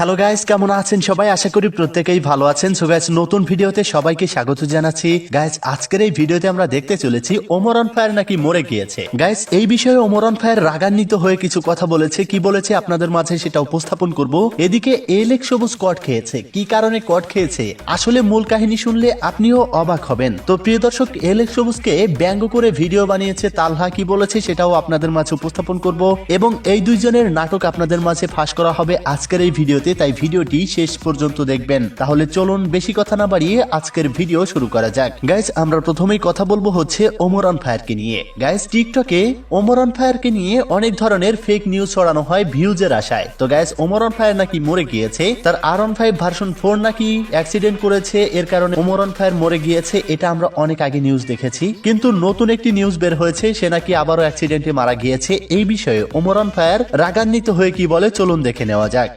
Hello guys, কেমন আছেন সবাই? আশা করি প্রত্যেকেই ভালো আছেন। সো গাইস, নতুন ভিডিওতে সবাইকে স্বাগত জানাচ্ছি। গাইস, আজকের এই ভিডিওতে আমরা দেখতে চলেছি ওমর অন ফায়ার নাকি মরে গিয়েছে। গাইস, এই বিষয়ে ওমর অন ফায়ার রাগান্বিত হয়ে কিছু কথা বলেছে। কি বলেছে আপনাদের মাঝে সেটা উপস্থাপন করব। এদিকে এলেক্স সবুজ কট খেয়েছে। কি কারণে কট খেয়েছে আসলে মূল কাহিনী শুনলে আপনিও অবাক হবেন। তো প্রিয় দর্শক, এলেক্স সবুজকে ব্যঙ্গ করে ভিডিও বানিয়েছে তালহা, কি বলেছে সেটাও আপনাদের মাঝে উপস্থাপন করব এবং এই দুইজনের নাটক আপনাদের মাঝে ফাঁস করা হবে আজকের এই ভিডিওতে। তাই ভিডিওটি শেষ পর্যন্ত দেখবেন। তাহলে চলুন বেশি কথা না বাড়িয়ে আজকের ভিডিও শুরু করা যাক। গাইস, আমরা প্রথমেই কথা বলবো হচ্ছে ওমর অন ফায়ারকে নিয়ে। গাইস, টিকটকে ওমর অন ফায়ারকে নিয়ে অনেক ধরনের ফেক নিউজ ছড়ানো হয় ভিউজের আশায়। তো গাইস, ওমর অন ফায়ার নাকি মরে গিয়েছে, তার R15 ভার্সন 4 নাকি অ্যাক্সিডেন্ট করেছে, এর কারণে ওমর অন ফায়ার মরে গিয়েছে। এটা আমরা অনেক আগে নিউজ দেখেছি, কিন্তু নতুন একটি নিউজ বের হয়েছে সে নাকি আবারও অ্যাক্সিডেন্টে মারা গিয়েছে। এই বিষয়ে ওমর অন ফায়ার রাগান্বিত হয়ে কি বলে চলুন দেখে নেওয়া যাক।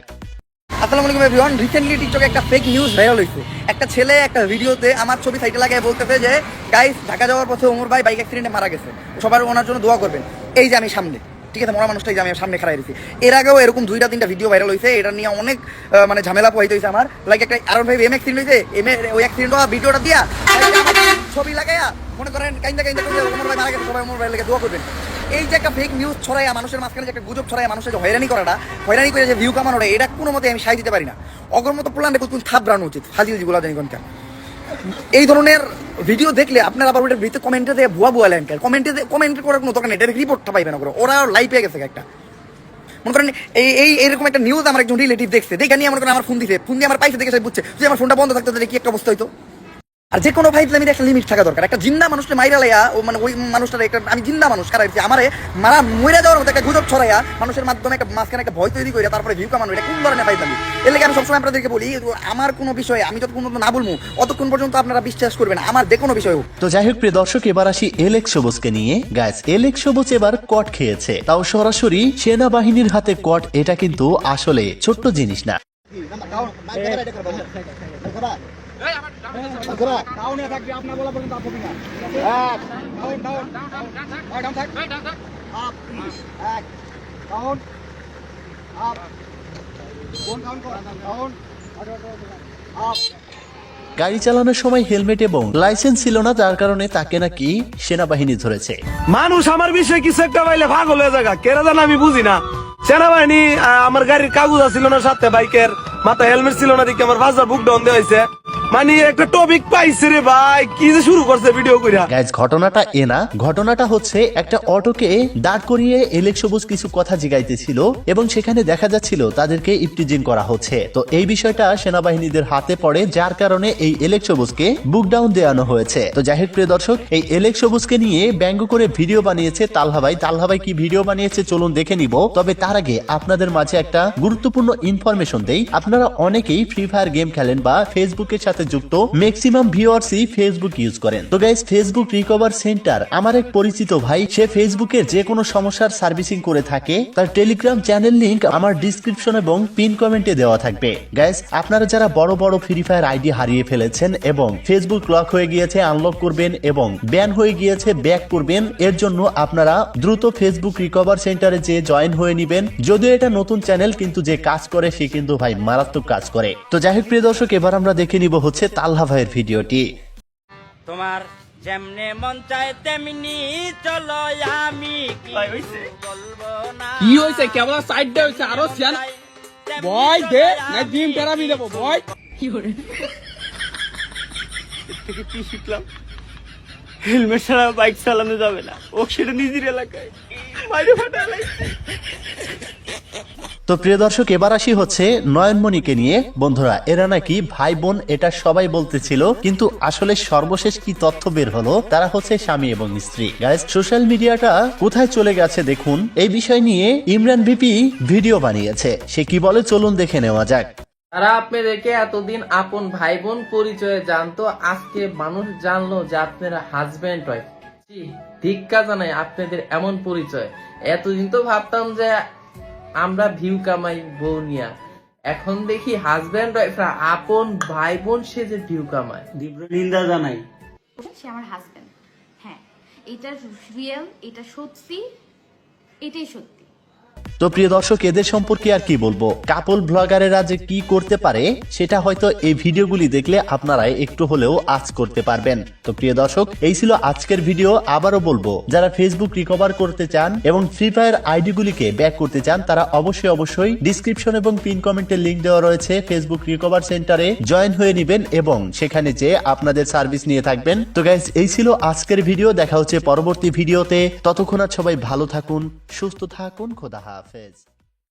আসসালামু আলাইকুম এভরিওয়ান। রিসেন্টলি টিকটকে একটা ফেক নিউজ ভাইরাল হয়েছে। একটা ছেলে একটা ভিডিওতে আমার ছবি সাইডে লাগায় বলতেছে যে গাইস, ঢাকা যাওয়ার পথে ওমর ভাই বাইক অ্যাক্সিডেন্টে মারা গেছে, সবার ওনার জন্য দোয়া করবেন। এই যে আমি সামনে, ঠিক আছে, মরা মানুষটাই যে আমি সামনে খাড়াই দিয়েছি। এর আগেও এরকম 2-3টা ভিডিও ভাইরাল হয়েছে। এটা নিয়ে অনেক মানে ঝামেলা পোহাইতে হয়েছে আমার। লাইক একটা R15 অ্যাক্সিডেন্ট হয়েছে, ওই অ্যাক্সিডেন্ট ভিডিওটা দিয়া ছবি লাগাইয়া মনে করেন কাইন্দা ওমর ভাই মারা গেছে, সবাই ওমর ভাই লেগে দোয়া করবেন। এই যে একটা ফেক নিউজ ছড়াইয়া মানুষের মাঝখানে যে একটা গুজব ছড়াইয়া মানুষের যে হয়রানি করে যে ভিউ কামানোটা, এটা কোনো মতে আমি সাই দিতে পারি না। অগরমতো প্লান্টে কোন থাবড়ানো উচিত, ফাজিল যেগুলো জানি কোনটা। এই ধরনের ভিডিও দেখলে আপনারা আবার ওটার ভিতরে কমেন্টে দিয়ে ভুয়া ল্যান্ড কমেন্ট করার কোনো দরকার নেই। এটা রিপোর্টটা পাইবে না করে, ওরা লাইভ পেয়ে গেছে একটা। মনে করেন এইরকম একটা নিউজ আমার একজন রিলেটিভ দেখছে, দেখে নিয়ে মনে করেন আমার ফোন দিয়ে আমার পাইছে, দেখে সে বুঝছে যে আমার ফোনটা বন্ধ থাকতো তাহলে কি একটা অবস্থা হইতো। আর যে কোনো ফাইজলামির একটা লিমিট থাকা দরকার। একটা জিন্দা মানুষকে মাইরা লাইয়া ও মানে ওই মানুষটার একটা, আমি জিন্দা মানুষ কারা আমারে মারা মরে যাওয়ার মতো একটা গুজব ছড়াইয়া মানুষের মাধ্যমে একটা মাঝখানে একটা ভয় তৈরি করে তারপরে ভিউ কামানো, এটা কোন ধরনের ফাইজলামি? এর লাগে আমি সবসময় আপনাদেরকে বলি, আমার কোনো বিষয়ে আমি যতক্ষণ না বলবো অতক্ষণ পর্যন্ত আপনারা বিশ্বাস করবেন আমার যে কোনো বিষয় হোক। তো যাই হোক প্রিয় দর্শক, এবার আসি এলেক্স সবুজকে নিয়ে। গাইস, এলেক্স সবুজ এবার কট খেয়েছে, তাও সরাসরি সেনাবাহিনীর হাতে কট। এটা কিন্তু আসলে ছোট্ট জিনিস না। গাড়ি চালানোর সময় হেলমেট এবং লাইসেন্স ছিল না, যার কারণে তাকে নাকি সেনাবাহিনী ধরেছে। মানুষ আমার বিষয়ে কিছু একটা পাইলে পাগল হয়ে যাগা, কেরা জানা আমি বুঝি না। সেনাবাহিনী আমার গাড়ির কাগজ ছিল না সাথে, বাইকের মাথায় হেলমেট ছিল না, দিকে আমার বাজার বুক ডাউন দেওয়া হয়েছে। মানে একটা টপিক পাইছে রে ভাই, কি যে শুরু করছে ভিডিও কইরা। গাইস, ঘটনাটা না, ঘটনাটা হচ্ছে একটা অটোকে দাঁড় করিয়ে এলেক্স সবুজ কিছু কথা জিগাইতেছিল এবং সেখানে দেখা যাচ্ছিল তাদেরকে ইপটিজিং করা হচ্ছে। তো এই বিষয়টা সেনাবাহিনীদের হাতে পড়ে, যার কারণে এই এলেক্স সবুজকে বুক ডাউন দেওয়ানো হয়েছে। তো যাই হোক প্রিয় দর্শক, এই এলেক্স সবুজকে নিয়ে ব্যঙ্গ করে ভিডিও বানিয়েছে তালহা ভাই কি ভিডিও বানিয়েছে চলুন দেখে নিব। তবে তার আগে আপনাদের মাঝে একটা গুরুত্বপূর্ণ ইনফরমেশন দেই। আপনারা অনেকেই ফ্রি ফায়ার গেম খেলেন বা ফেসবুকের সাথে যুক্ত, ম্যাক্সিমাম ভিউয়ার্সই ফেসবুক ইউজ করেন। তো গাইস, ফেসবুক রিকভার সেন্টার আমার এক পরিচিত ভাই, সে ফেসবুকের যে কোনো সমস্যার সার্ভিসিং করে থাকে। তার টেলিগ্রাম চ্যানেল লিংক আমার ডিসক্রিপশন এবং পিন কমেন্টে দেওয়া থাকবে। গাইস, আপনারা যারা বড় বড় ফ্রি ফায়ার আইডি হারিয়ে ফেলেছেন এবং ফেসবুক লক হয়ে গিয়েছে আনলক করবেন এবং ব্যান হয়ে গিয়েছে ব্যাক করবেন, এর জন্য আপনারা দ্রুত ফেসবুক রিকভার সেন্টারে যে জয়েন হয়ে নিবেন। যদিও এটা নতুন চ্যানেল, কিন্তু যে কাজ করে সে কিন্তু ভাই মারাত্মক কাজ করে। তো যাই হোক প্রিয় দর্শক, এবার আমরা দেখে নিব হচ্ছে তালহা ভাইয়ের ভিডিওটি। তোমার যেমনে মন চায় তেমনি চলো, আমি বলবো না। কি হইছে? কেবল সাইডে হইছে, আরো সিয়ান বয় দে না, জিম থেরাপি দেব বয়। কি করে থেকে কি শিখলাম? হেলমেট ছাড়া বাইক চালানো যাবে না, ও সেটা নিজের এলাকায় বাইরে ফাটা লাগছে। তো প্রিয় দর্শক, এবার আসি হচ্ছে নয়নমণিকে নিয়ে। বন্ধুরা, এরা নাকি ভাই বোন, এটা সবাই বলতেছিল, কিন্তু আসলে সর্বশেষ কি তথ্য বের হলো, তারা হচ্ছে স্বামী এবং স্ত্রী। গাইস, সোশ্যাল মিডিয়াটা কোথায় চলে গেছে দেখুন। এই বিষয় নিয়ে ইমরান ভিপি ভিডিও বানিয়েছে, সে কি বলে চলুন দেখে নেওয়া যাক। তারা আপনাদেরকে এতদিন আপন ভাই বোন পরিচয়ে জানতো, আজকে মানুষ জানলো যে আপনারা হাজবেন্ড ওয়াইফ। ধিক্কার জানাই আপনাদের এমন পরিচয়। এতদিন তো ভাবতাম যে আমরা ভিউ কামাই বউ নিয়া, এখন দেখি হাজবেন্ড ওয়াইফরা আপন ভাই বোন সে যে ভিউ কামায়। তীব্র নিন্দা জানাই। সে আমার হাজবেন্ড, হ্যাঁ, এটা রিয়েল, এটা সত্যি, এটাই সত্যি। তো প্রিয় দর্শক, এদের সম্পর্কে আর কি বলবো, কাপল ব্লগারেরা যে কি করতে পারে সেটা হয়তো এই ভিডিওগুলি দেখলে আপনারা একটু হলেও আঁচ করতে পারবেন। তো প্রিয় দর্শক, এই ছিল আজকের ভিডিও। আবারও বলবো, যারা ফেসবুক রিকভার করতে চান এবং ফ্রি ফায়ার আইডি গুলিকে ব্যাক করতে চান, তারা অবশ্যই ডিসক্রিপশন এবং পিন কমেন্টের লিংক দেওয়া রয়েছে, ফেসবুক রিকভার সেন্টারে জয়েন হয়ে নেবেন এবং সেখানে যে আপনাদের সার্ভিস নিয়ে থাকবেন। তো গাইস, এই ছিল আজকের ভিডিও। দেখা হচ্ছে পরবর্তী ভিডিওতে। ততক্ষণ আর সবাই ভালো থাকুন, সুস্থ থাকুন, খোদা হাফেজ।